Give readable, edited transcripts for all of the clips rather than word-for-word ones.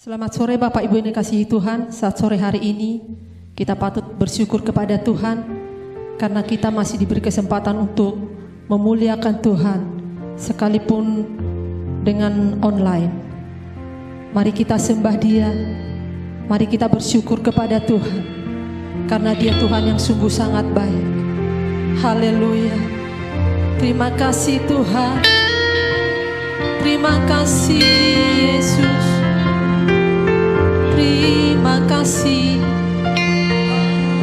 Selamat sore Bapak Ibu yang dikasihi Tuhan. Saat sore hari ini kita patut bersyukur kepada Tuhan karena kita masih diberi kesempatan untuk memuliakan Tuhan sekalipun dengan online. Mari kita sembah Dia. Mari kita bersyukur kepada Tuhan karena Dia Tuhan yang sungguh sangat baik. Haleluya. Terima kasih Tuhan. Terima kasih Yesus. Terima kasih.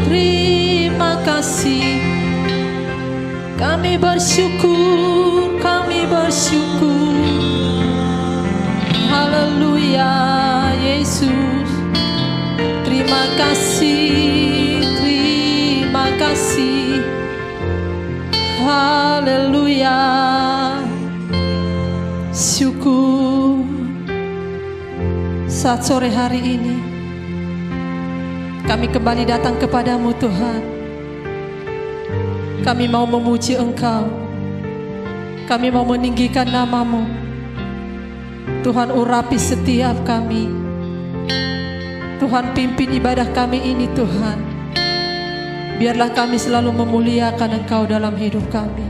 Terima kasih. Kami bersyukur, kami bersyukur. Haleluya Yesus. Terima kasih, terima kasih. Haleluya. Syukur. Saat sore hari ini kami kembali datang kepadamu Tuhan. Kami mau memuji Engkau. Kami mau meninggikan nama-Mu. Tuhan, urapi setiap kami. Tuhan, pimpin ibadah kami ini Tuhan. Biarlah kami selalu memuliakan Engkau dalam hidup kami.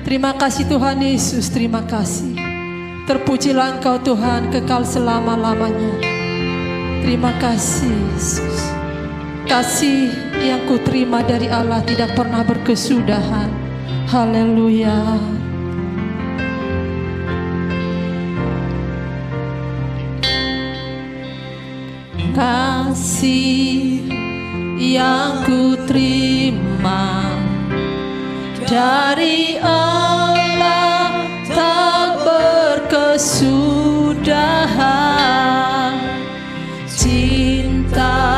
Terima kasih Tuhan Yesus, terima kasih. Terpujilah Engkau Tuhan kekal selama-lamanya. Terima kasih Yesus. Kasih yang kuterima dari Allah tidak pernah berkesudahan. Haleluya. Kasih yang kuterima dari Allah tak berkesudahan. Cinta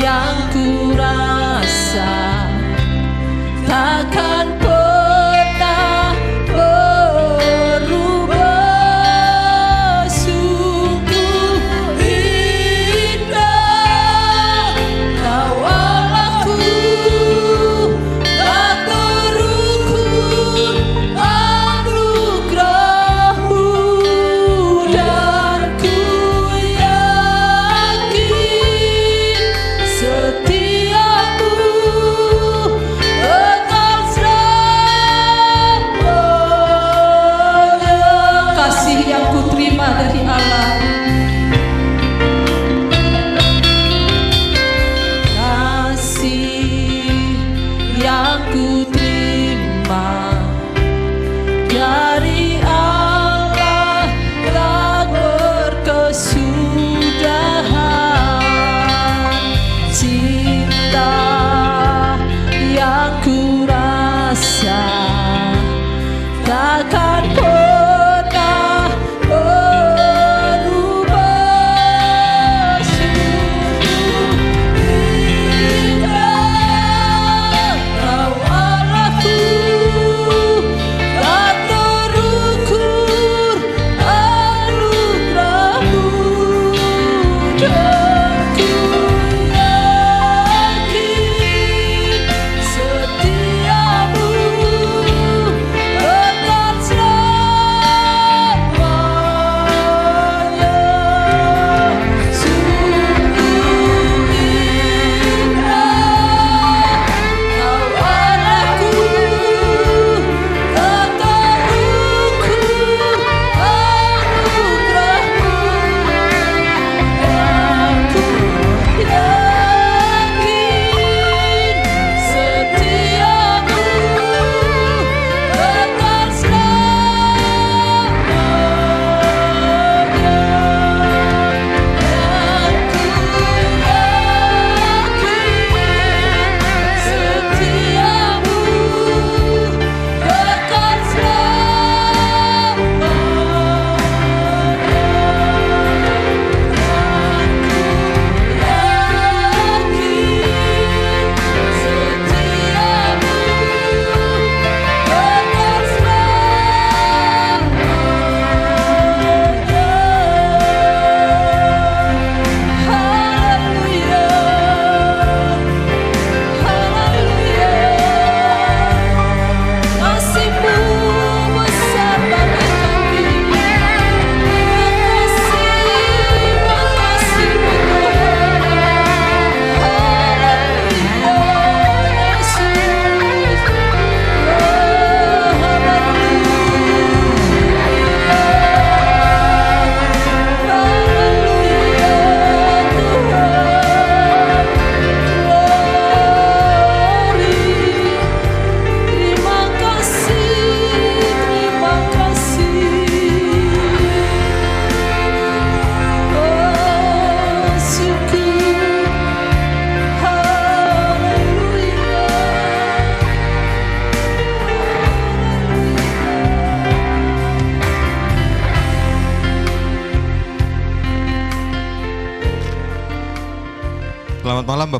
yang kurasa takkan pernah berubah. Sungguh indah Kau Allahku, tak terukur anugerah-Mu, dan ku yakin setiamu kekal selamanya. Kasih yang kuterima dari Allah. Kasih yang kuterima dari Allah tak berkesudahan. Cinta yang kurasa takkan pernah berubah. Sungguh indah Kau Allahku, tak terukur anugerah-Mu, dan ku yakin setiamu kekal selamanya.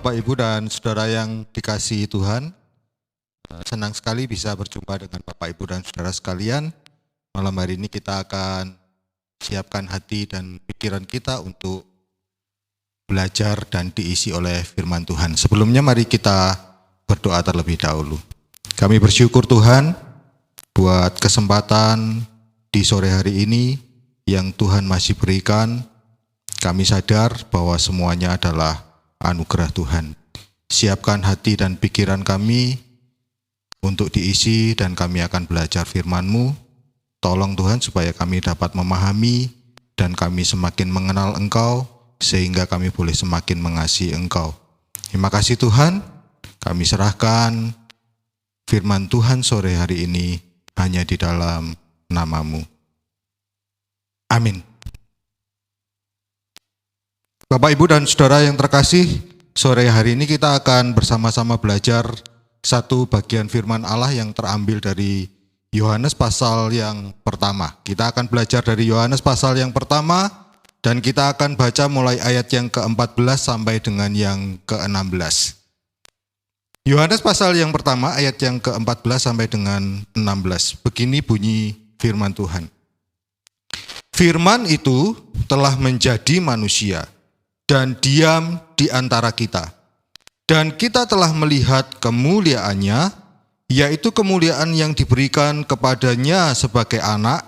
Bapak, Ibu, dan saudara yang dikasihi Tuhan, senang sekali bisa berjumpa dengan Bapak, Ibu, dan saudara sekalian. Malam hari ini kita akan siapkan hati dan pikiran kita untuk belajar dan diisi oleh firman Tuhan. Sebelumnya mari kita berdoa terlebih dahulu. Kami bersyukur Tuhan buat kesempatan di sore hari ini yang Tuhan masih berikan. Kami sadar bahwa semuanya adalah anugerah Tuhan. Siapkan hati dan pikiran kami untuk diisi dan kami akan belajar firman-Mu. Tolong Tuhan supaya kami dapat memahami dan kami semakin mengenal Engkau sehingga kami boleh semakin mengasihi Engkau. Terima kasih Tuhan, kami serahkan firman Tuhan sore hari ini hanya di dalam nama-Mu. Amin. Bapak, Ibu, dan saudara yang terkasih, sore hari ini kita akan bersama-sama belajar satu bagian firman Allah yang terambil dari Yohanes pasal yang pertama. Kita akan belajar dari Yohanes pasal yang pertama dan kita akan baca mulai ayat yang ke-14 sampai dengan yang ke-16. Yohanes pasal yang pertama ayat yang ke-14 sampai dengan 16. Begini bunyi firman Tuhan. Firman itu telah menjadi manusia dan diam di antara kita. Dan kita telah melihat kemuliaannya, yaitu kemuliaan yang diberikan kepadanya sebagai anak,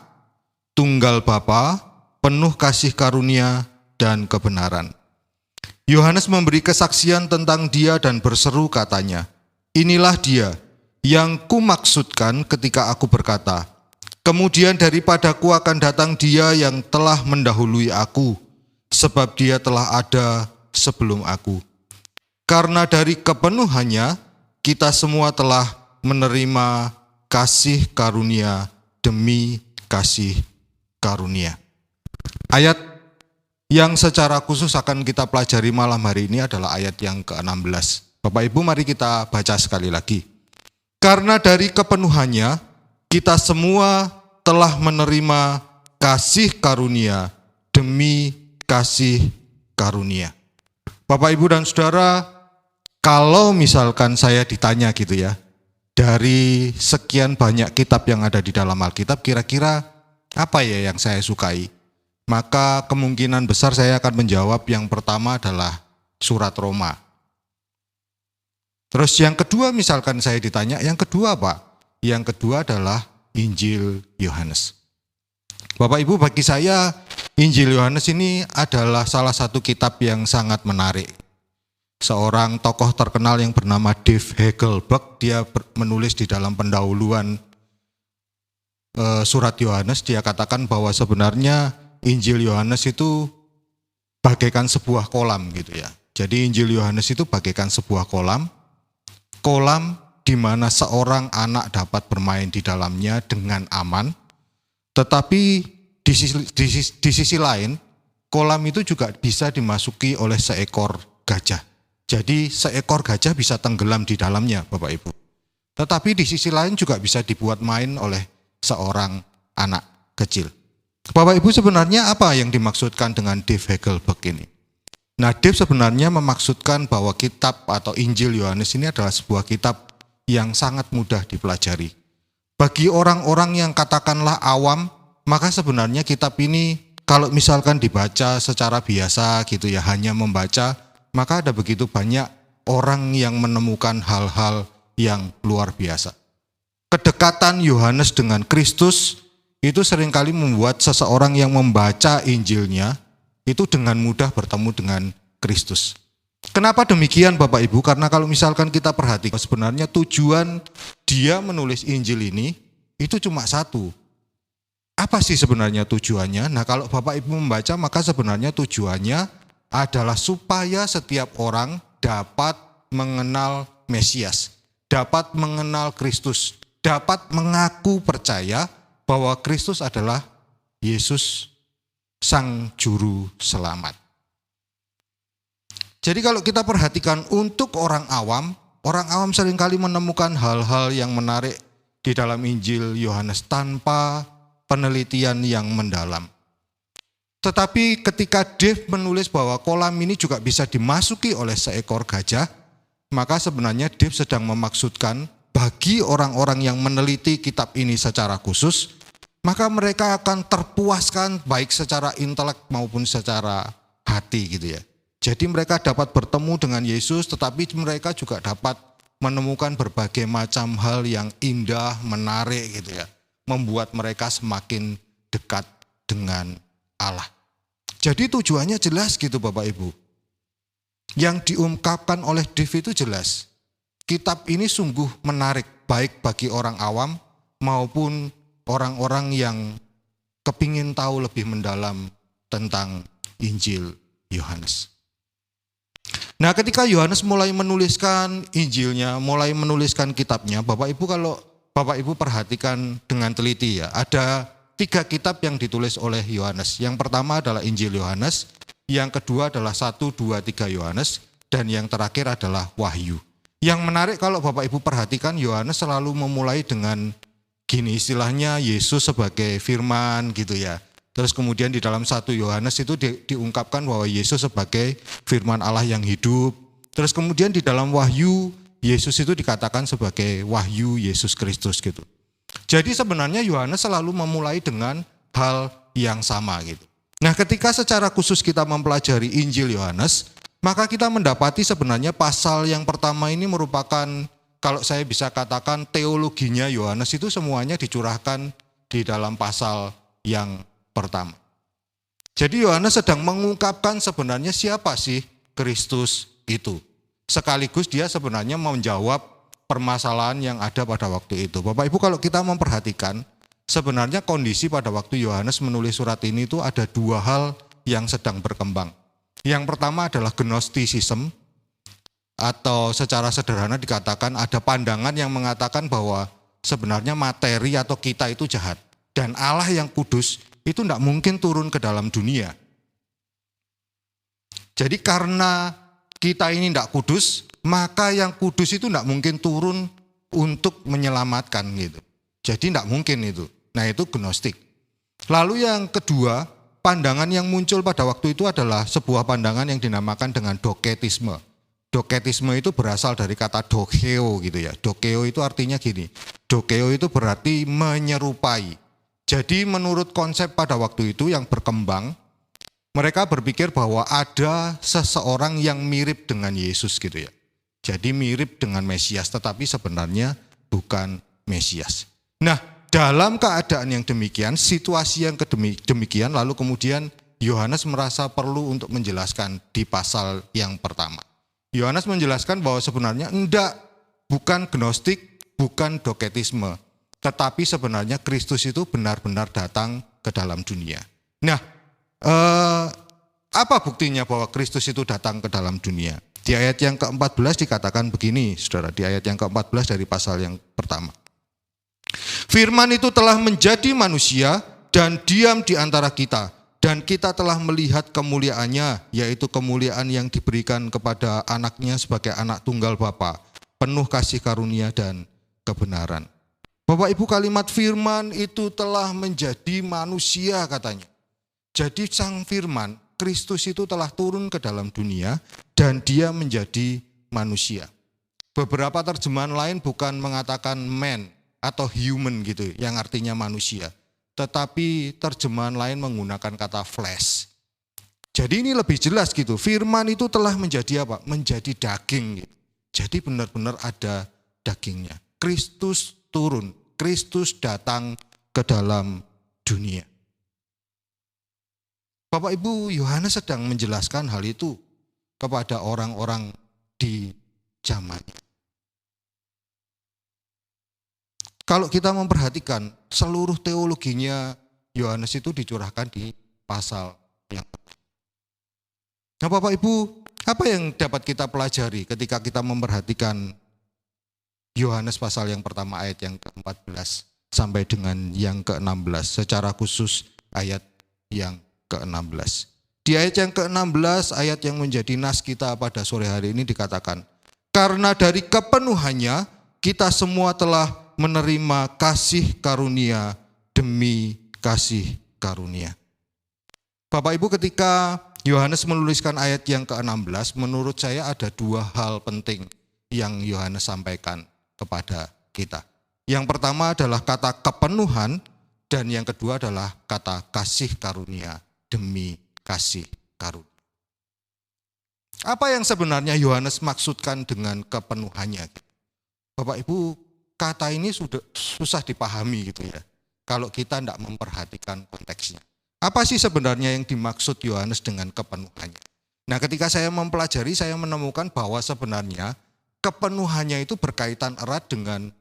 tunggal Bapa, penuh kasih karunia dan kebenaran. Yohanes memberi kesaksian tentang dia dan berseru katanya, inilah dia yang kumaksudkan ketika aku berkata, kemudian daripadaku akan datang dia yang telah mendahului aku, sebab dia telah ada sebelum aku. Karena dari kepenuhannya, kita semua telah menerima kasih karunia demi kasih karunia. Ayat yang secara khusus akan kita pelajari malam hari ini adalah ayat yang ke-16. Bapak Ibu, mari kita baca sekali lagi. Karena dari kepenuhannya, kita semua telah menerima kasih karunia demi kasih karunia. Bapak, Ibu, dan saudara, kalau misalkan saya ditanya gitu ya, dari sekian banyak kitab yang ada di dalam Alkitab, kira-kira apa ya yang saya sukai? Maka kemungkinan besar saya akan menjawab yang pertama adalah surat Roma. Terus yang kedua misalkan saya ditanya, yang kedua apa? Yang kedua adalah Injil Yohanes. Bapak Ibu, bagi saya Injil Yohanes ini adalah salah satu kitab yang sangat menarik. Seorang tokoh terkenal yang bernama Dave Hagelberg, dia menulis di dalam pendahuluan surat Yohanes, dia katakan bahwa sebenarnya Injil Yohanes itu bagaikan sebuah kolam gitu ya. Jadi Injil Yohanes itu bagaikan sebuah kolam di mana seorang anak dapat bermain di dalamnya dengan aman. Tetapi di sisi lain, kolam itu juga bisa dimasuki oleh seekor gajah. Jadi seekor gajah bisa tenggelam di dalamnya, Bapak Ibu. Tetapi di sisi lain juga bisa dibuat main oleh seorang anak kecil. Bapak Ibu, sebenarnya apa yang dimaksudkan dengan Dave Hagelberg ini? Nah, Dave sebenarnya memaksudkan bahwa kitab atau Injil Yohanes ini adalah sebuah kitab yang sangat mudah dipelajari. Bagi orang-orang yang katakanlah awam, maka sebenarnya kitab ini kalau misalkan dibaca secara biasa gitu ya, hanya membaca, maka ada begitu banyak orang yang menemukan hal-hal yang luar biasa. Kedekatan Yohanes dengan Kristus itu seringkali membuat seseorang yang membaca Injilnya itu dengan mudah bertemu dengan Kristus. Kenapa demikian Bapak Ibu? Karena kalau misalkan kita perhatikan sebenarnya tujuan dia menulis Injil ini itu cuma satu. Apa sih sebenarnya tujuannya? Nah, kalau Bapak Ibu membaca maka sebenarnya tujuannya adalah supaya setiap orang dapat mengenal Mesias, dapat mengenal Kristus, dapat mengaku percaya bahwa Kristus adalah Yesus Sang Juru Selamat. Jadi kalau kita perhatikan untuk orang awam seringkali menemukan hal-hal yang menarik di dalam Injil Yohanes tanpa penelitian yang mendalam. Tetapi ketika Dave menulis bahwa kolam ini juga bisa dimasuki oleh seekor gajah, maka sebenarnya Dave sedang memaksudkan bagi orang-orang yang meneliti kitab ini secara khusus, maka mereka akan terpuaskan baik secara intelek maupun secara hati gitu ya. Jadi mereka dapat bertemu dengan Yesus, tetapi mereka juga dapat menemukan berbagai macam hal yang indah, menarik gitu ya, membuat mereka semakin dekat dengan Allah. Jadi tujuannya jelas gitu Bapak Ibu. Yang diungkapkan oleh Dave itu jelas. Kitab ini sungguh menarik baik bagi orang awam maupun orang-orang yang kepingin tahu lebih mendalam tentang Injil Yohanes. Nah, ketika Yohanes mulai menuliskan Injilnya, mulai menuliskan kitabnya, Bapak Ibu kalau Bapak Ibu perhatikan dengan teliti ya, ada 3 kitab yang ditulis oleh Yohanes. Yang pertama adalah Injil Yohanes, yang kedua adalah 1, 2, 3 Yohanes, dan yang terakhir adalah Wahyu. Yang menarik kalau Bapak Ibu perhatikan, Yohanes selalu memulai dengan gini, istilahnya Yesus sebagai firman gitu ya. Terus kemudian di dalam 1 Yohanes itu diungkapkan bahwa Yesus sebagai firman Allah yang hidup. Terus kemudian di dalam Wahyu, Yesus itu dikatakan sebagai Wahyu Yesus Kristus gitu. Jadi sebenarnya Yohanes selalu memulai dengan hal yang sama gitu. Nah, ketika secara khusus kita mempelajari Injil Yohanes, maka kita mendapati sebenarnya pasal yang pertama ini merupakan, kalau saya bisa katakan teologinya Yohanes itu semuanya dicurahkan di dalam pasal yang pertama. Jadi Yohanes sedang mengungkapkan sebenarnya siapa sih Kristus itu. Sekaligus dia sebenarnya menjawab permasalahan yang ada pada waktu itu. Bapak Ibu kalau kita memperhatikan, sebenarnya kondisi pada waktu Yohanes menulis surat ini itu ada 2 hal yang sedang berkembang. Yang pertama adalah Gnostisism, atau secara sederhana dikatakan ada pandangan yang mengatakan bahwa sebenarnya materi atau kita itu jahat. Dan Allah yang kudus itu tidak mungkin turun ke dalam dunia. Jadi karena kita ini tidak kudus, maka yang kudus itu tidak mungkin turun untuk menyelamatkan gitu. Jadi tidak mungkin itu. Nah itu Gnostik. Lalu yang kedua, pandangan yang muncul pada waktu itu adalah sebuah pandangan yang dinamakan dengan Doketisme. Doketisme itu berasal dari kata dokeo gitu ya. Dokeo itu artinya gini. Dokeo itu berarti menyerupai. Jadi menurut konsep pada waktu itu yang berkembang, mereka berpikir bahwa ada seseorang yang mirip dengan Yesus gitu ya. Jadi mirip dengan Mesias, tetapi sebenarnya bukan Mesias. Nah, dalam keadaan yang demikian, situasi yang demikian, lalu kemudian Yohanes merasa perlu untuk menjelaskan di pasal yang pertama. Yohanes menjelaskan bahwa sebenarnya bukan Gnostik, bukan Doketisme, tetapi sebenarnya Kristus itu benar-benar datang ke dalam dunia. Nah, apa buktinya bahwa Kristus itu datang ke dalam dunia? Di ayat yang ke-14 dikatakan begini, saudara, di ayat yang ke-14 dari pasal yang pertama. Firman itu telah menjadi manusia dan diam di antara kita, dan kita telah melihat kemuliaannya, yaitu kemuliaan yang diberikan kepada anaknya sebagai anak tunggal Bapa, penuh kasih karunia dan kebenaran. Bapak Ibu, kalimat firman itu telah menjadi manusia katanya. Jadi sang firman, Kristus itu telah turun ke dalam dunia dan dia menjadi manusia. Beberapa terjemahan lain bukan mengatakan man atau human gitu, yang artinya manusia. Tetapi terjemahan lain menggunakan kata flesh. Jadi ini lebih jelas gitu, firman itu telah menjadi apa? Menjadi daging gitu. Jadi benar-benar ada dagingnya. Kristus turun, Kristus datang ke dalam dunia. Bapak Ibu, Yohanes sedang menjelaskan hal itu kepada orang-orang di zamannya. Kalau kita memperhatikan seluruh teologinya Yohanes itu dicurahkan di pasal yang pertama. Nah Bapak Ibu, apa yang dapat kita pelajari ketika kita memperhatikan Yohanes pasal yang pertama ayat yang ke-14 sampai dengan yang ke-16, secara khusus ayat yang ke-16. Di ayat yang ke-16, ayat yang menjadi nas kita pada sore hari ini dikatakan, karena dari kepenuhannya kita semua telah menerima kasih karunia demi kasih karunia. Bapak Ibu, ketika Yohanes menuliskan ayat yang ke-16, menurut saya ada dua hal penting yang Yohanes sampaikan kepada kita. Yang pertama adalah kata kepenuhan, dan yang kedua adalah kata kasih karunia demi kasih karunia. Apa yang sebenarnya Yohanes maksudkan dengan kepenuhannya? Bapak Ibu, kata ini sudah susah dipahami gitu ya, kalau kita tidak memperhatikan konteksnya. Apa sih sebenarnya yang dimaksud Yohanes dengan kepenuhannya? Nah, ketika saya mempelajari, saya menemukan bahwa sebenarnya kepenuhannya itu berkaitan erat dengan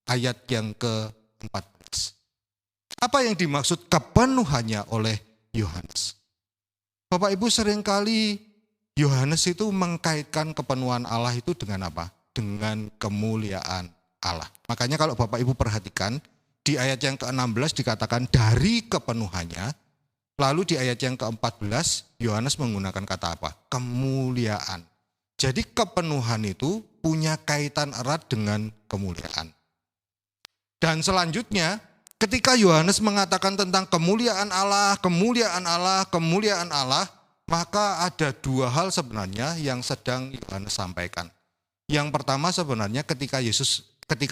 ayat yang ke-14. Apa yang dimaksud kepenuhannya oleh Yohanes? Bapak Ibu, seringkali Yohanes itu mengkaitkan kepenuhan Allah itu dengan apa? Dengan kemuliaan Allah. Makanya kalau Bapak Ibu perhatikan, di ayat yang ke-16 dikatakan dari kepenuhannya. Lalu di ayat yang ke-14, Yohanes menggunakan kata apa? Kemuliaan. Jadi kepenuhan itu punya kaitan erat dengan kemuliaan. Dan selanjutnya, ketika Yohanes mengatakan tentang kemuliaan Allah, kemuliaan Allah, kemuliaan Allah, maka ada dua hal sebenarnya yang sedang Yohanes sampaikan. Yang pertama sebenarnya ketika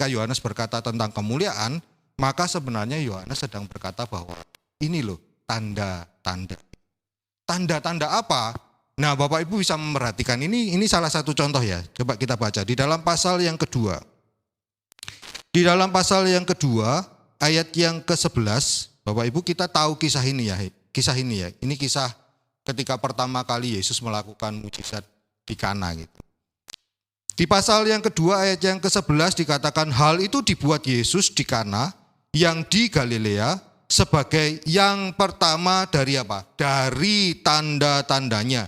Yohanes berkata tentang kemuliaan, maka sebenarnya Yohanes sedang berkata bahwa ini loh, tanda-tanda. Tanda-tanda apa? Nah, Bapak Ibu bisa memperhatikan ini salah satu contoh ya. Coba kita baca di dalam pasal yang kedua. Di dalam pasal yang kedua, ayat yang ke-11, Bapak Ibu kita tahu kisah ini ya. Ini kisah ketika pertama kali Yesus melakukan mujizat di Kana gitu. Di pasal yang kedua ayat yang ke-11 dikatakan hal itu dibuat Yesus di Kana yang di Galilea sebagai yang pertama dari apa? Dari tanda-tandanya.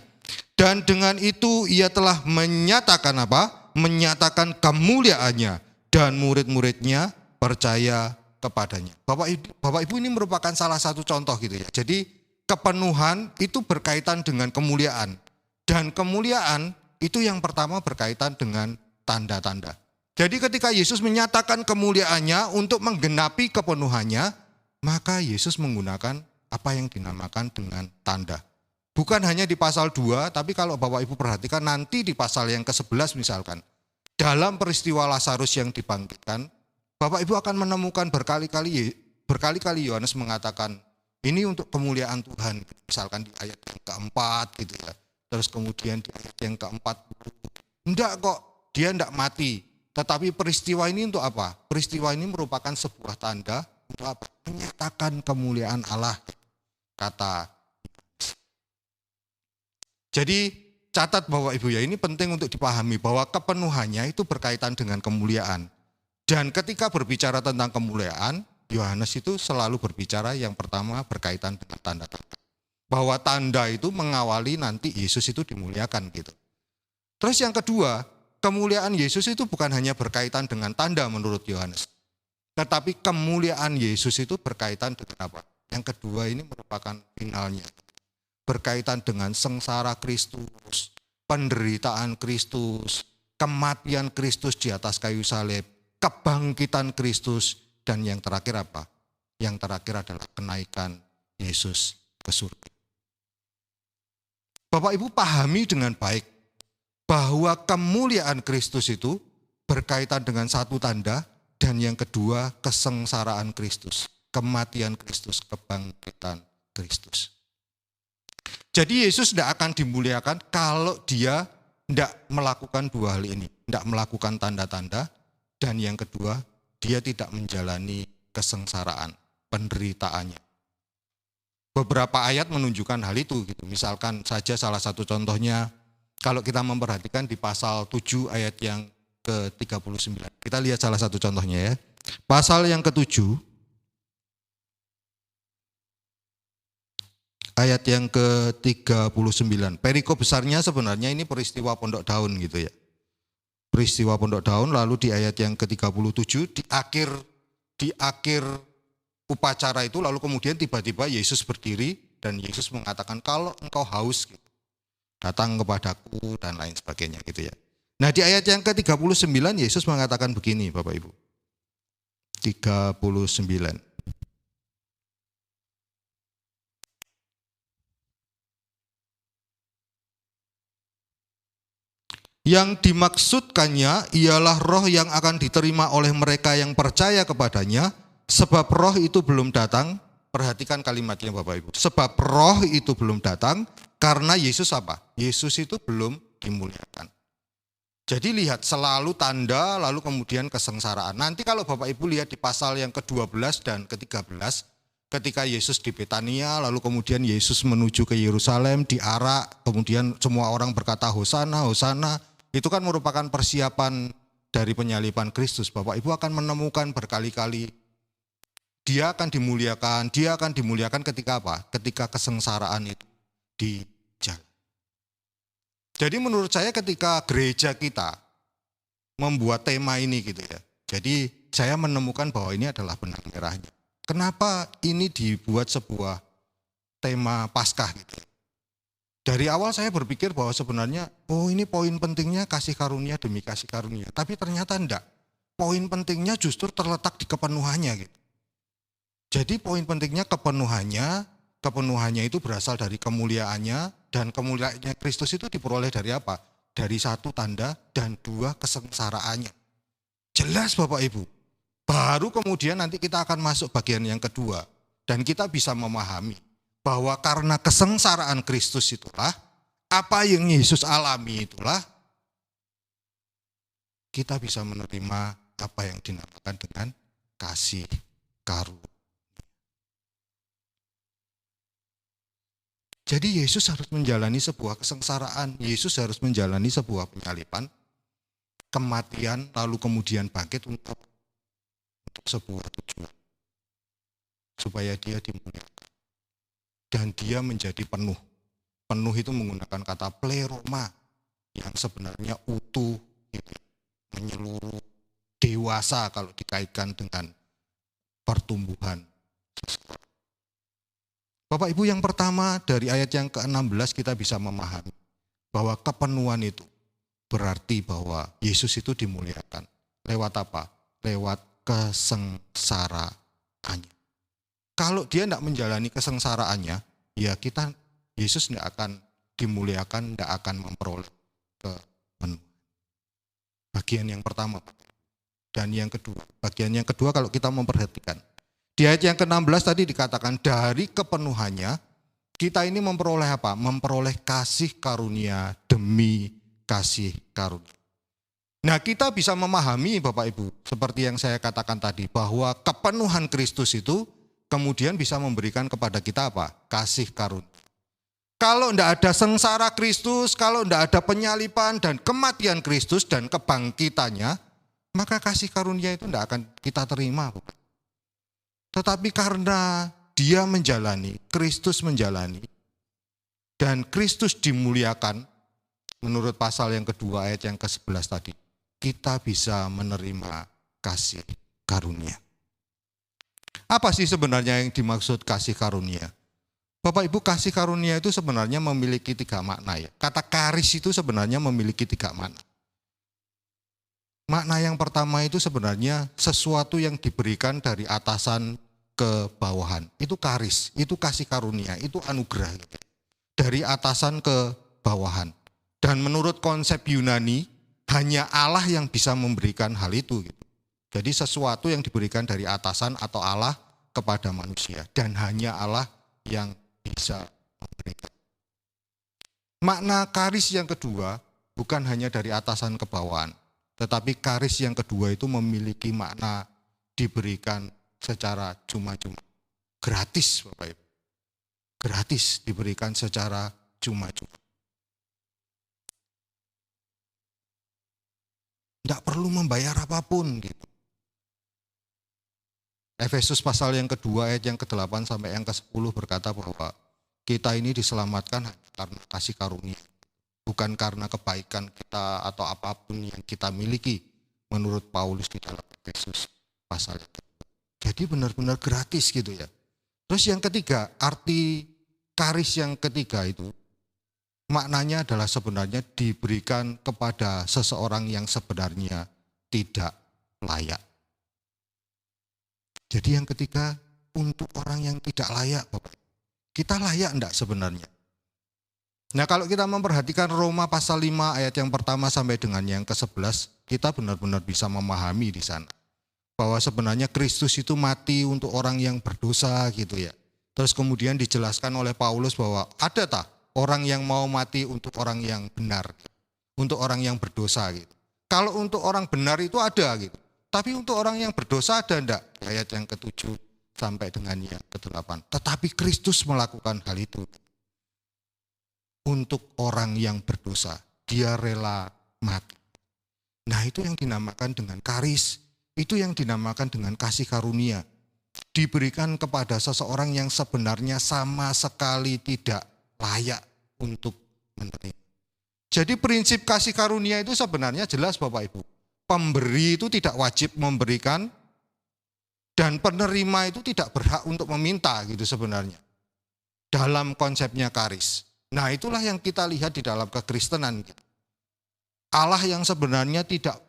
Dan dengan itu ia telah menyatakan apa? Menyatakan kemuliaannya dan murid-muridnya percaya kepadanya. Bapak Ibu ini merupakan salah satu contoh gitu ya. Jadi kepenuhan itu berkaitan dengan kemuliaan. Dan kemuliaan itu yang pertama berkaitan dengan tanda-tanda. Jadi ketika Yesus menyatakan kemuliaannya untuk menggenapi kepenuhannya, maka Yesus menggunakan apa yang dinamakan dengan tanda. Bukan hanya di pasal 2, tapi kalau Bapak Ibu perhatikan nanti di pasal yang ke-11 misalkan. Dalam peristiwa Lazarus yang dibangkitkan, Bapak Ibu akan menemukan berkali-kali Yohanes mengatakan, ini untuk kemuliaan Tuhan. Misalkan di ayat yang keempat gitu ya. Terus kemudian di ayat yang ke-40. Enggak kok, dia enggak mati. Tetapi peristiwa ini untuk apa? Peristiwa ini merupakan sebuah tanda untuk apa? Menyatakan kemuliaan Allah, kata. Jadi catat Bapak Ibu ya, ini penting untuk dipahami bahwa kepenuhannya itu berkaitan dengan kemuliaan. Dan ketika berbicara tentang kemuliaan, Yohanes itu selalu berbicara yang pertama berkaitan dengan tanda-tanda. Bahwa tanda itu mengawali nanti Yesus itu dimuliakan gitu. Terus yang kedua, kemuliaan Yesus itu bukan hanya berkaitan dengan tanda menurut Yohanes. Tetapi kemuliaan Yesus itu berkaitan dengan apa? Yang kedua ini merupakan finalnya. Berkaitan dengan sengsara Kristus, penderitaan Kristus, kematian Kristus di atas kayu salib, kebangkitan Kristus, dan yang terakhir apa? Yang terakhir adalah kenaikan Yesus ke surga. Bapak Ibu pahami dengan baik bahwa kemuliaan Kristus itu berkaitan dengan satu tanda, dan yang kedua kesengsaraan Kristus, kematian Kristus, kebangkitan Kristus. Jadi Yesus tidak akan dimuliakan kalau dia tidak melakukan dua hal ini. Tidak melakukan tanda-tanda, dan yang kedua dia tidak menjalani kesengsaraan, penderitaannya. Beberapa ayat menunjukkan hal itu gitu. Misalkan saja salah satu contohnya kalau kita memperhatikan di pasal 7 ayat yang ke-39. Kita lihat salah satu contohnya ya. Pasal yang ke-7 ayat yang ke-39. Perikop besarnya sebenarnya ini peristiwa Pondok Daun gitu ya. Peristiwa Pondok Daun, lalu di ayat yang ke-37 di akhir upacara itu lalu kemudian tiba-tiba Yesus berdiri dan Yesus mengatakan kalau engkau haus datang kepadaku dan lain sebagainya gitu ya. Nah di ayat yang ke-39 Yesus mengatakan begini Bapak Ibu. 39. Yang dimaksudkannya ialah roh yang akan diterima oleh mereka yang percaya kepadanya, sebab roh itu belum datang. Perhatikan kalimatnya Bapak Ibu. Sebab roh itu belum datang karena Yesus apa? Yesus itu belum dimuliakan. Jadi lihat selalu tanda lalu kemudian kesengsaraan. Nanti kalau Bapak Ibu lihat di pasal yang ke-12 dan ke-13, ketika Yesus di Betania, lalu kemudian Yesus menuju ke Yerusalem, diarak, kemudian semua orang berkata Hosana, Hosana. Itu kan merupakan persiapan dari penyaliban Kristus. Bapak Ibu akan menemukan berkali-kali dia akan dimuliakan ketika apa? Ketika kesengsaraan itu dijalan. Jadi menurut saya ketika gereja kita membuat tema ini gitu ya. Jadi saya menemukan bahwa ini adalah benang merahnya. Kenapa ini dibuat sebuah tema Paskah gitu. Dari awal saya berpikir bahwa sebenarnya, ini poin pentingnya kasih karunia demi kasih karunia. Tapi ternyata enggak. Poin pentingnya justru terletak di kepenuhannya gitu. Jadi poin pentingnya kepenuhannya itu berasal dari kemuliaannya, dan kemuliaannya Kristus itu diperoleh dari apa? Dari satu tanda dan dua kesengsaraannya. Jelas Bapak Ibu. Baru kemudian nanti kita akan masuk bagian yang kedua. Dan kita bisa memahami bahwa karena kesengsaraan Kristus itulah, apa yang Yesus alami itulah, kita bisa menerima apa yang dinamakan dengan kasih karunia. Jadi Yesus harus menjalani sebuah kesengsaraan, Yesus harus menjalani sebuah penyaliban, kematian, lalu kemudian bangkit untuk sebuah tujuan. Supaya dia dimuliakan. Dan dia menjadi penuh. Penuh itu menggunakan kata pleroma, yang sebenarnya utuh, gitu, menyeluruh, dewasa kalau dikaitkan dengan pertumbuhan. Bapak Ibu, yang pertama dari ayat yang ke-16 kita bisa memahami bahwa kepenuhan itu berarti bahwa Yesus itu dimuliakan. Lewat apa? Lewat kesengsaraannya. Kalau dia tidak menjalani kesengsaraannya, ya Yesus tidak akan dimuliakan, tidak akan memperoleh kepenuhan. Bagian yang pertama. Dan yang kedua, bagian yang kedua kalau kita memperhatikan. Di ayat yang ke-16 tadi dikatakan dari kepenuhannya kita ini memperoleh apa? Memperoleh kasih karunia demi kasih karunia. Nah, kita bisa memahami Bapak Ibu seperti yang saya katakan tadi bahwa kepenuhan Kristus itu kemudian bisa memberikan kepada kita apa? Kasih karunia. Kalau tidak ada sengsara Kristus, kalau tidak ada penyaliban dan kematian Kristus dan kebangkitannya, maka kasih karunia itu tidak akan kita terima. Tetapi karena dia menjalani, Kristus menjalani, dan Kristus dimuliakan, menurut pasal yang kedua ayat yang ke-11 tadi, kita bisa menerima kasih karunia. Apa sih sebenarnya yang dimaksud kasih karunia? Bapak Ibu, kasih karunia itu sebenarnya memiliki 3 makna ya. Kata karis itu sebenarnya memiliki 3 makna. Makna yang pertama itu sebenarnya sesuatu yang diberikan dari atasan ke bawahan. Itu karis, itu kasih karunia, itu anugerah. Dari atasan ke bawahan. Dan menurut konsep Yunani, hanya Allah yang bisa memberikan hal itu. Jadi sesuatu yang diberikan dari atasan atau Allah kepada manusia. Dan hanya Allah yang bisa memberikan. Makna karis yang kedua bukan hanya dari atasan ke bawahan. Tetapi karis yang kedua itu memiliki makna diberikan secara cuma-cuma. Gratis Bapak Ibu. Gratis diberikan secara cuma-cuma. Tidak perlu membayar apapun gitu. Efesus pasal yang kedua ayat yang ke-8 sampai yang ke-10 berkata bahwa kita ini diselamatkan karena kasih karunia. Bukan karena kebaikan kita atau apapun yang kita miliki menurut Paulus di dalam Efesus pasal itu. Jadi benar-benar gratis gitu ya. Terus yang ketiga, arti karis yang ketiga itu maknanya adalah sebenarnya diberikan kepada seseorang yang sebenarnya tidak layak. Jadi yang ketiga, untuk orang yang tidak layak, Bapak. Kita layak enggak sebenarnya? Nah kalau kita memperhatikan Roma pasal 5 ayat yang pertama sampai dengan yang ke-11, kita benar-benar bisa memahami di sana. Bahwa sebenarnya Kristus itu mati untuk orang yang berdosa gitu ya. Terus kemudian dijelaskan oleh Paulus bahwa ada tak orang yang mau mati untuk orang yang benar, untuk orang yang berdosa gitu. Kalau untuk orang benar itu ada gitu. Tapi untuk orang yang berdosa ada enggak? Ayat yang ke-7 sampai dengan yang ke-8. Tetapi Kristus melakukan hal itu. Untuk orang yang berdosa, dia rela mati. Nah itu yang dinamakan dengan karis, itu yang dinamakan dengan kasih karunia. Diberikan kepada seseorang yang sebenarnya sama sekali tidak layak untuk menerima. Jadi prinsip kasih karunia itu sebenarnya jelas Bapak Ibu. Pemberi itu tidak wajib memberikan dan penerima itu tidak berhak untuk meminta gitu sebenarnya. Dalam konsepnya karis. Nah itulah yang kita lihat di dalam kekristenan. Allah yang sebenarnya tidak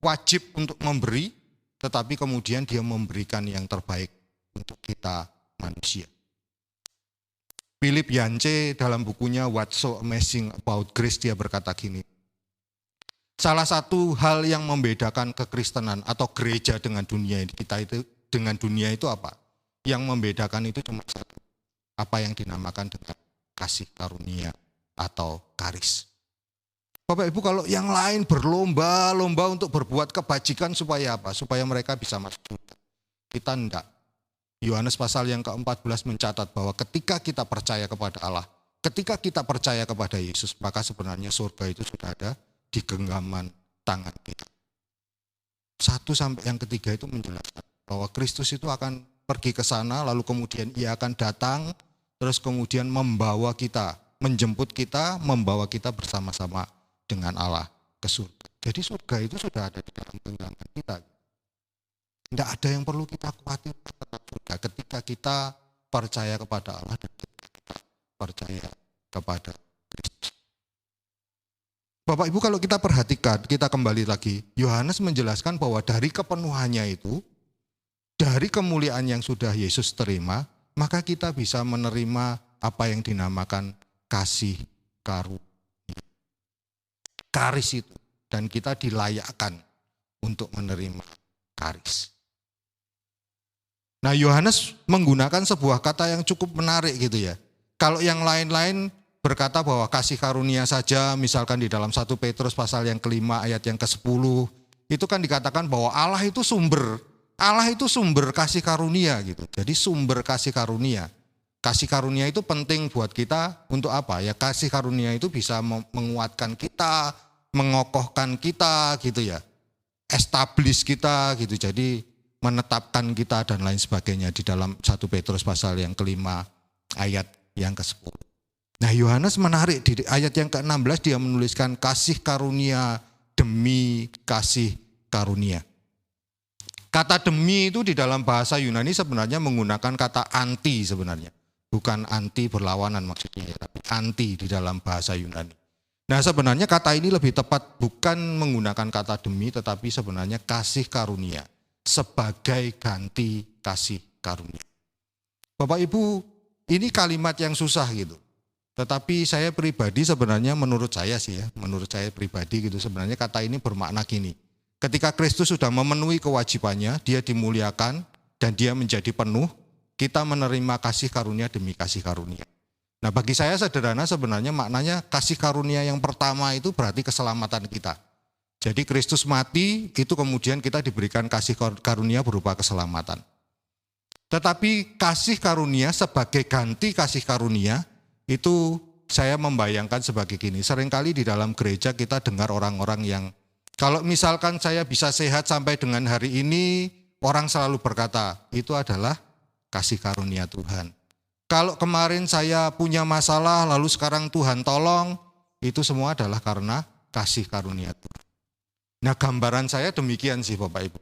wajib untuk memberi, tetapi kemudian dia memberikan yang terbaik untuk kita manusia. Philip Yancey dalam bukunya What's So Amazing About Grace dia berkata gini, salah satu hal yang membedakan kekristenan atau gereja dengan dunia itu apa? Yang membedakan itu cuma satu, apa yang dinamakan dengan kasih karunia atau karis. Bapak Ibu kalau yang lain berlomba-lomba untuk berbuat kebajikan supaya apa? Supaya mereka bisa masuk surga. Kita enggak. Yohanes pasal yang ke-14 mencatat bahwa ketika kita percaya kepada Allah, ketika kita percaya kepada Yesus, maka sebenarnya surga itu sudah ada di genggaman tangan kita. 1 sampai yang ketiga itu menjelaskan bahwa Kristus itu akan pergi ke sana, lalu kemudian ia akan datang, terus kemudian membawa kita, menjemput kita, membawa kita bersama-sama dengan Allah ke surga. Jadi surga itu sudah ada di dalam genggaman kita. Tidak ada yang perlu kita khawatirkan tentang surga ketika kita percaya kepada Allah dan kita percaya kepada Kristus. Bapak Ibu kalau kita perhatikan, kita kembali lagi, Yohanes menjelaskan bahwa dari kepenuhannya itu, dari kemuliaan yang sudah Yesus terima, maka kita bisa menerima apa yang dinamakan kasih karunia. Karis itu. Dan kita dilayakkan untuk menerima karis. Nah Yohanes menggunakan sebuah kata yang cukup menarik gitu ya. Kalau yang lain-lain berkata bahwa kasih karunia saja, misalkan di dalam 1 Petrus pasal yang ke-5 ayat yang ke-10, itu kan dikatakan bahwa Allah itu sumber kasih karunia gitu. Jadi sumber kasih karunia. Kasih karunia itu penting buat kita untuk apa? Ya kasih karunia itu bisa menguatkan kita, mengokohkan kita gitu ya. Establish kita gitu. Jadi menetapkan kita dan lain sebagainya di dalam 1 Petrus pasal yang ke-5 ayat yang ke-10. Nah Yohanes menarik di ayat yang ke-16 dia menuliskan kasih karunia demi kasih karunia. Kata demi itu di dalam bahasa Yunani sebenarnya menggunakan kata anti sebenarnya. Bukan anti berlawanan maksudnya, tapi anti di dalam bahasa Yunani. Nah sebenarnya kata ini lebih tepat bukan menggunakan kata demi, tetapi sebenarnya kasih karunia. Sebagai ganti kasih karunia. Bapak Ibu, ini kalimat yang susah gitu. Tetapi saya pribadi sebenarnya menurut saya pribadi gitu, sebenarnya kata ini bermakna gini. Ketika Kristus sudah memenuhi kewajibannya, dia dimuliakan dan dia menjadi penuh, kita menerima kasih karunia demi kasih karunia. Nah bagi saya sederhana sebenarnya maknanya kasih karunia yang pertama itu berarti keselamatan kita. Jadi Kristus mati, itu kemudian kita diberikan kasih karunia berupa keselamatan. Tetapi kasih karunia sebagai ganti kasih karunia, itu saya membayangkan sebagai gini. Seringkali di dalam gereja kita dengar orang-orang yang kalau misalkan saya bisa sehat sampai dengan hari ini, orang selalu berkata, itu adalah kasih karunia Tuhan. Kalau kemarin saya punya masalah, lalu sekarang Tuhan tolong, itu semua adalah karena kasih karunia Tuhan. Nah gambaran saya demikian sih Bapak Ibu.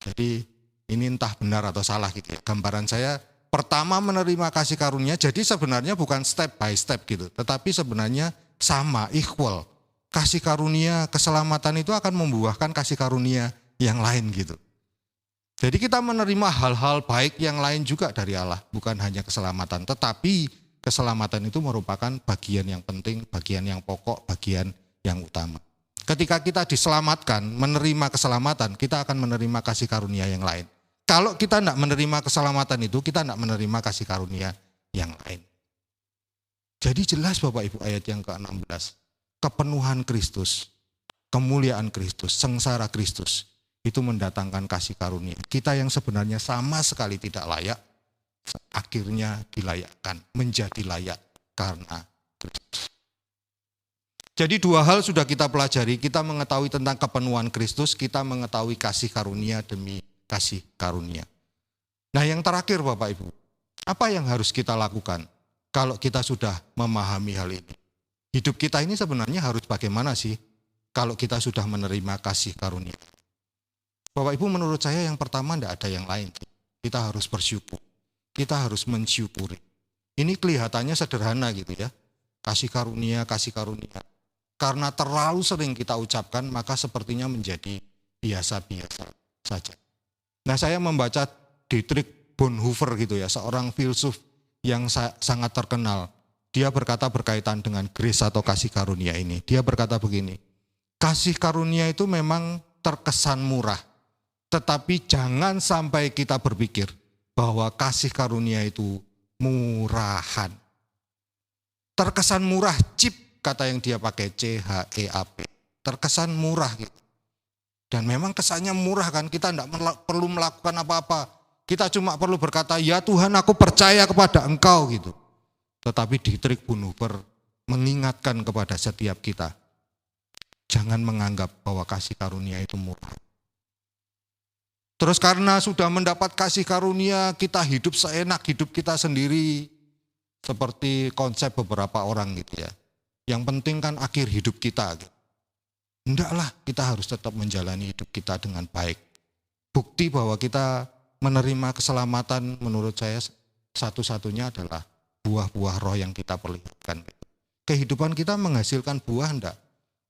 Jadi ini entah benar atau salah gitu ya. Gambaran saya pertama menerima kasih karunia, jadi sebenarnya bukan step by step gitu. Tetapi sebenarnya sama, equal. Kasih karunia, keselamatan itu akan membuahkan kasih karunia yang lain gitu. Jadi kita menerima hal-hal baik yang lain juga dari Allah, bukan hanya keselamatan. Tetapi keselamatan itu merupakan bagian yang penting, bagian yang pokok, bagian yang utama. Ketika kita diselamatkan, menerima keselamatan, kita akan menerima kasih karunia yang lain. Kalau kita tidak menerima keselamatan itu, kita tidak menerima kasih karunia yang lain. Jadi jelas Bapak Ibu ayat yang ke-16, kepenuhan Kristus, kemuliaan Kristus, sengsara Kristus, itu mendatangkan kasih karunia. Kita yang sebenarnya sama sekali tidak layak, akhirnya dilayakkan, menjadi layak karena Kristus. Jadi dua hal sudah kita pelajari, kita mengetahui tentang kepenuhan Kristus, kita mengetahui kasih karunia demi kasih karunia. Nah yang terakhir Bapak Ibu, apa yang harus kita lakukan kalau kita sudah memahami hal ini? Hidup kita ini sebenarnya harus bagaimana sih kalau kita sudah menerima kasih karunia? Bapak Ibu menurut saya yang pertama tidak ada yang lain. Kita harus bersyukur, kita harus mensyukuri. Ini kelihatannya sederhana gitu ya, kasih karunia, kasih karunia. Karena terlalu sering kita ucapkan, maka sepertinya menjadi biasa-biasa saja. Nah saya membaca Dietrich Bonhoeffer gitu ya, seorang filsuf yang sangat terkenal. Dia berkata berkaitan dengan grace atau kasih karunia ini. Dia berkata begini, kasih karunia itu memang terkesan murah, tetapi jangan sampai kita berpikir bahwa kasih karunia itu murahan. Terkesan murah, cheap, kata yang dia pakai CHEAP, terkesan murah gitu. Dan memang kesannya murah kan, kita tidak perlu melakukan apa-apa. Kita cuma perlu berkata, ya Tuhan aku percaya kepada Engkau gitu. Tetapi Dietrich Bonhoeffer mengingatkan kepada setiap kita, jangan menganggap bahwa kasih karunia itu murah. Terus karena sudah mendapat kasih karunia, kita hidup seenak hidup kita sendiri. Seperti konsep beberapa orang gitu ya. Yang penting kan akhir hidup kita. Endaklah, kita harus tetap menjalani hidup kita dengan baik. Bukti bahwa kita menerima keselamatan menurut saya satu-satunya adalah buah-buah roh yang kita perlihatkan. Kehidupan kita menghasilkan buah enggak?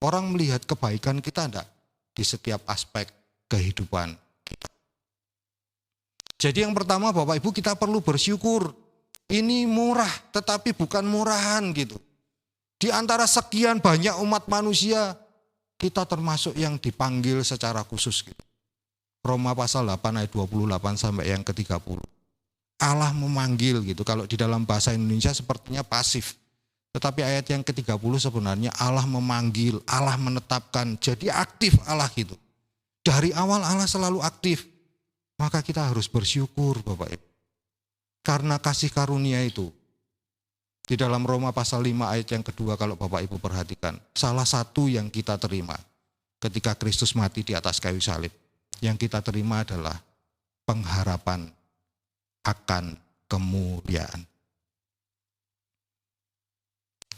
Orang melihat kebaikan kita enggak? Di setiap aspek kehidupan kita. Jadi yang pertama Bapak Ibu kita perlu bersyukur. Ini murah tetapi bukan murahan gitu. Di antara sekian banyak umat manusia, kita termasuk yang dipanggil secara khusus gitu. Roma pasal 8 ayat 28 sampai yang ke-30. Allah memanggil gitu. Kalau di dalam bahasa Indonesia sepertinya pasif. Tetapi ayat yang ke-30 sebenarnya Allah memanggil, Allah menetapkan. Jadi aktif Allah gitu. Dari awal Allah selalu aktif. Maka kita harus bersyukur Bapak Ibu. Karena kasih karunia itu. Di dalam Roma pasal 5 ayat yang kedua kalau Bapak Ibu perhatikan. Salah satu yang kita terima ketika Kristus mati di atas kayu salib. Yang kita terima adalah pengharapan akan kemuliaan.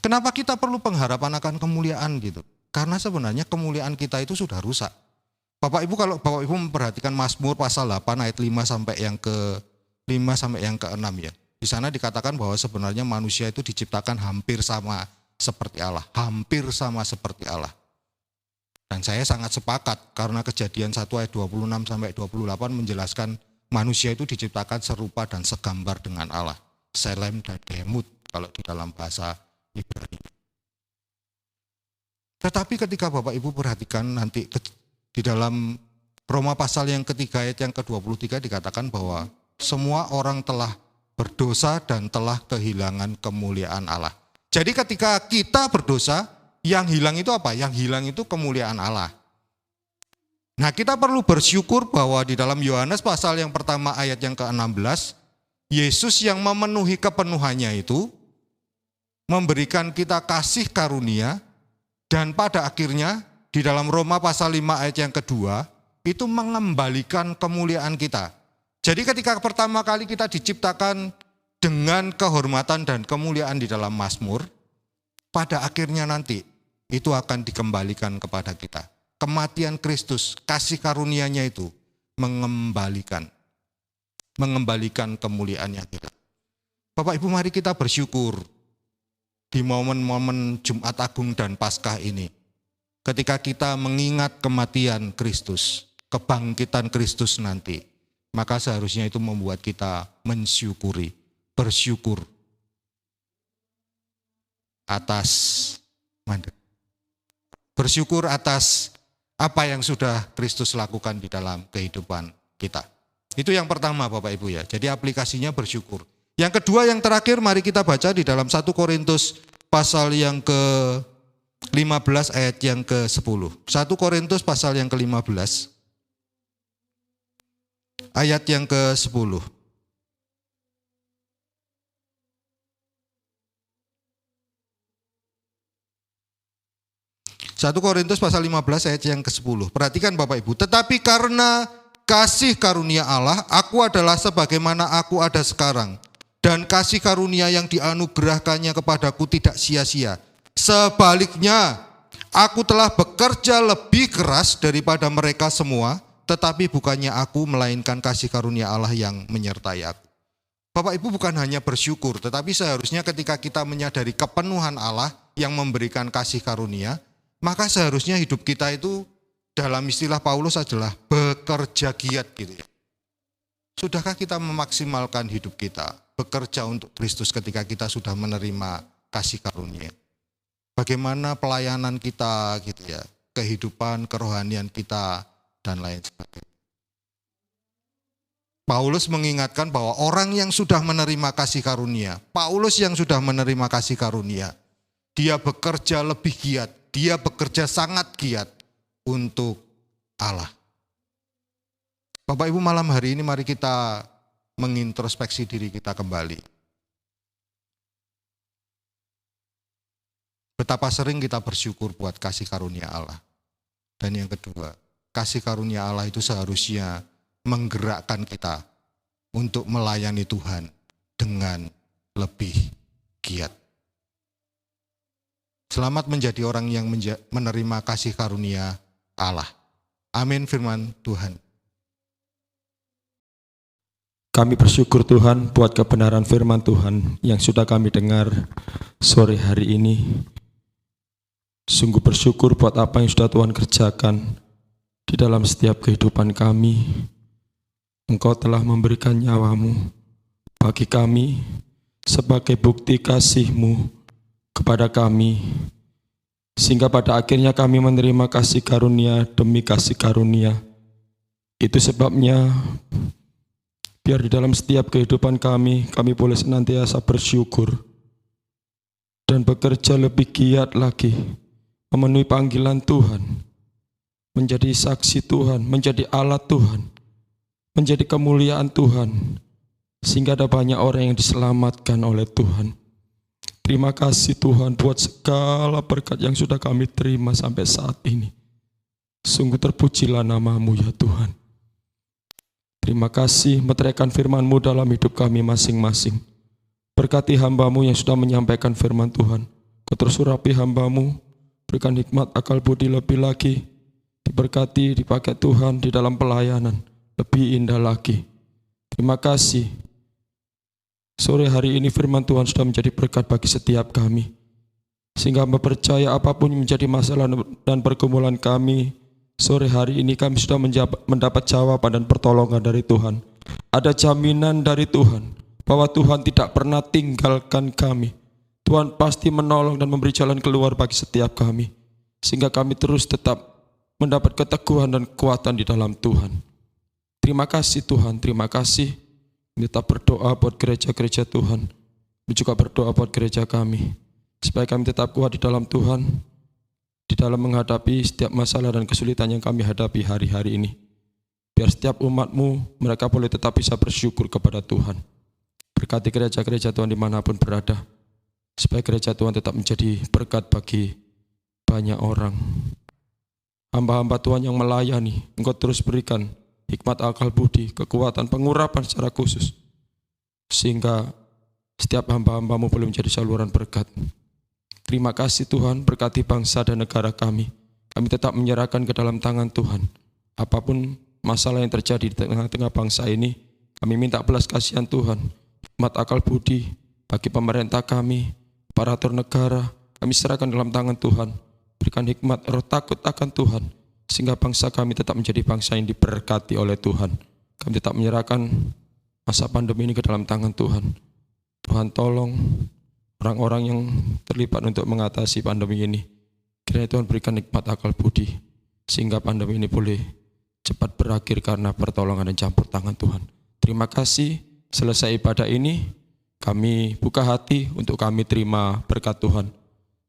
Kenapa kita perlu pengharapan akan kemuliaan gitu? Karena sebenarnya kemuliaan kita itu sudah rusak. Bapak Ibu kalau Bapak Ibu memperhatikan Mazmur pasal 8 ayat 5 sampai yang ke-6 ya. Di sana dikatakan bahwa sebenarnya manusia itu diciptakan hampir sama seperti Allah. Hampir sama seperti Allah. Dan saya sangat sepakat karena Kejadian 1 ayat 26 sampai 28 menjelaskan manusia itu diciptakan serupa dan segambar dengan Allah. Selem dan Demut kalau di dalam bahasa Ibrani. Tetapi ketika Bapak Ibu perhatikan nanti di dalam Roma pasal yang ketiga ayat yang ke-23 dikatakan bahwa semua orang telah berdosa dan telah kehilangan kemuliaan Allah. Jadi ketika kita berdosa, yang hilang itu apa? Yang hilang itu kemuliaan Allah. Nah kita perlu bersyukur bahwa di dalam Yohanes pasal yang pertama ayat yang ke-16, Yesus yang memenuhi kepenuhannya itu, memberikan kita kasih karunia, dan pada akhirnya di dalam Roma pasal 5 ayat yang kedua, itu mengembalikan kemuliaan kita. Jadi ketika pertama kali kita diciptakan dengan kehormatan dan kemuliaan di dalam Mazmur, pada akhirnya nanti itu akan dikembalikan kepada kita. Kematian Kristus, kasih karunia-Nya itu mengembalikan kemuliaannya kita. Bapak Ibu mari kita bersyukur di momen-momen Jumat Agung dan Paskah ini. Ketika kita mengingat kematian Kristus, kebangkitan Kristus nanti, maka seharusnya itu membuat kita mensyukuri, bersyukur. atas apa yang sudah Kristus lakukan di dalam kehidupan kita. Itu yang pertama Bapak Ibu ya. Jadi aplikasinya bersyukur. Yang kedua, yang terakhir, mari kita baca di dalam 1 Korintus pasal yang ke-15 ayat yang ke-10. 1 Korintus pasal yang ke-15 ayat yang ke-10. 1 Korintus pasal 15 ayat yang ke-10. Perhatikan Bapak Ibu. Tetapi karena kasih karunia Allah, aku adalah sebagaimana aku ada sekarang. Dan kasih karunia yang dianugerahkannya kepadaku tidak sia-sia. Sebaliknya, aku telah bekerja lebih keras daripada mereka semua, tetapi bukannya aku, melainkan kasih karunia Allah yang menyertai aku. Bapak Ibu bukan hanya bersyukur, tetapi seharusnya ketika kita menyadari kepenuhan Allah yang memberikan kasih karunia, maka seharusnya hidup kita itu dalam istilah Paulus adalah bekerja giat gitu ya. Sudahkah kita memaksimalkan hidup kita, bekerja untuk Kristus ketika kita sudah menerima kasih karunia? Bagaimana pelayanan kita gitu ya, kehidupan kerohanian kita dan lain sebagainya. Paulus mengingatkan bahwa orang yang sudah menerima kasih karunia, Paulus yang sudah menerima kasih karunia, dia bekerja lebih giat, dia bekerja sangat giat untuk Allah. Bapak Ibu, malam hari ini mari kita mengintrospeksi diri kita kembali. Betapa sering kita bersyukur buat kasih karunia Allah. Dan yang kedua, kasih karunia Allah itu seharusnya menggerakkan kita untuk melayani Tuhan dengan lebih giat. Selamat menjadi orang yang menerima kasih karunia Allah. Amin firman Tuhan. Kami bersyukur Tuhan buat kebenaran firman Tuhan yang sudah kami dengar sore hari ini. Sungguh bersyukur buat apa yang sudah Tuhan kerjakan di dalam setiap kehidupan kami. Engkau telah memberikan nyawamu bagi kami sebagai bukti kasih-Mu kepada kami, sehingga pada akhirnya kami menerima kasih karunia demi kasih karunia. Itu sebabnya biar di dalam setiap kehidupan kami boleh senantiasa bersyukur dan bekerja lebih giat lagi, memenuhi panggilan Tuhan, menjadi saksi Tuhan, menjadi alat Tuhan, menjadi kemuliaan Tuhan, sehingga ada banyak orang yang diselamatkan oleh Tuhan. Terima kasih Tuhan buat segala berkat yang sudah kami terima sampai saat ini. Sungguh terpujilah nama-Mu ya Tuhan. Terima kasih meteraikan firman-Mu dalam hidup kami masing-masing. Berkati hamba-Mu yang sudah menyampaikan firman Tuhan. Kau terus urapi hamba-Mu, berikan hikmat akal budi lebih lagi. Diberkati, dipakai Tuhan di dalam pelayanan, lebih indah lagi. Terima kasih. Sore hari ini firman Tuhan sudah menjadi berkat bagi setiap kami. Sehingga mempercaya apapun menjadi masalah dan pergumulan kami, sore hari ini kami sudah mendapat jawaban dan pertolongan dari Tuhan. Ada jaminan dari Tuhan bahwa Tuhan tidak pernah tinggalkan kami. Tuhan pasti menolong dan memberi jalan keluar bagi setiap kami. Sehingga kami terus tetap mendapat keteguhan dan kekuatan di dalam Tuhan. Terima kasih Tuhan, terima kasih. Kita berdoa buat gereja-gereja Tuhan. Kami juga berdoa buat gereja kami. Supaya kami tetap kuat di dalam Tuhan. Di dalam menghadapi setiap masalah dan kesulitan yang kami hadapi hari-hari ini. Biar setiap umat-Mu, mereka boleh tetap bisa bersyukur kepada Tuhan. Berkati gereja-gereja Tuhan dimanapun berada. Supaya gereja Tuhan tetap menjadi berkat bagi banyak orang. Hamba-hamba Tuhan yang melayani, Engkau terus berikan hikmat akal budi, kekuatan, pengurapan secara khusus. Sehingga setiap hamba-hamba-Mu boleh menjadi saluran berkat. Terima kasih Tuhan, berkati bangsa dan negara kami. Kami tetap menyerahkan ke dalam tangan Tuhan. Apapun masalah yang terjadi di tengah-tengah bangsa ini, kami minta belas kasihan Tuhan. Hikmat akal budi bagi pemerintah kami, aparatur negara, kami serahkan dalam tangan Tuhan. Berikan hikmat, roh takut akan Tuhan. Sehingga bangsa kami tetap menjadi bangsa yang diberkati oleh Tuhan. Kami tetap menyerahkan masa pandemi ini ke dalam tangan Tuhan. Tuhan tolong orang-orang yang terlibat untuk mengatasi pandemi ini. Kiranya Tuhan berikan nikmat akal budi, sehingga pandemi ini boleh cepat berakhir karena pertolongan dan campur tangan Tuhan. Terima kasih, selesai ibadah ini, kami buka hati untuk kami terima berkat Tuhan.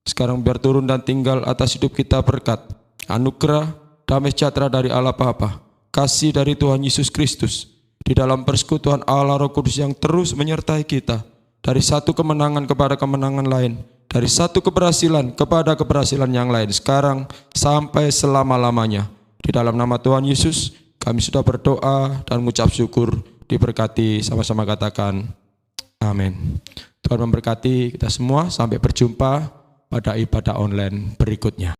Sekarang biar turun dan tinggal atas hidup kita berkat, anugerah, damai sejahtera dari Allah Bapa, kasih dari Tuhan Yesus Kristus, di dalam persekutuan Allah Roh Kudus yang terus menyertai kita, dari satu kemenangan kepada kemenangan lain, dari satu keberhasilan kepada keberhasilan yang lain, sekarang sampai selama-lamanya. Di dalam nama Tuhan Yesus, kami sudah berdoa dan mengucap syukur, diberkati, sama-sama katakan amin. Tuhan memberkati kita semua, sampai berjumpa pada ibadah online berikutnya.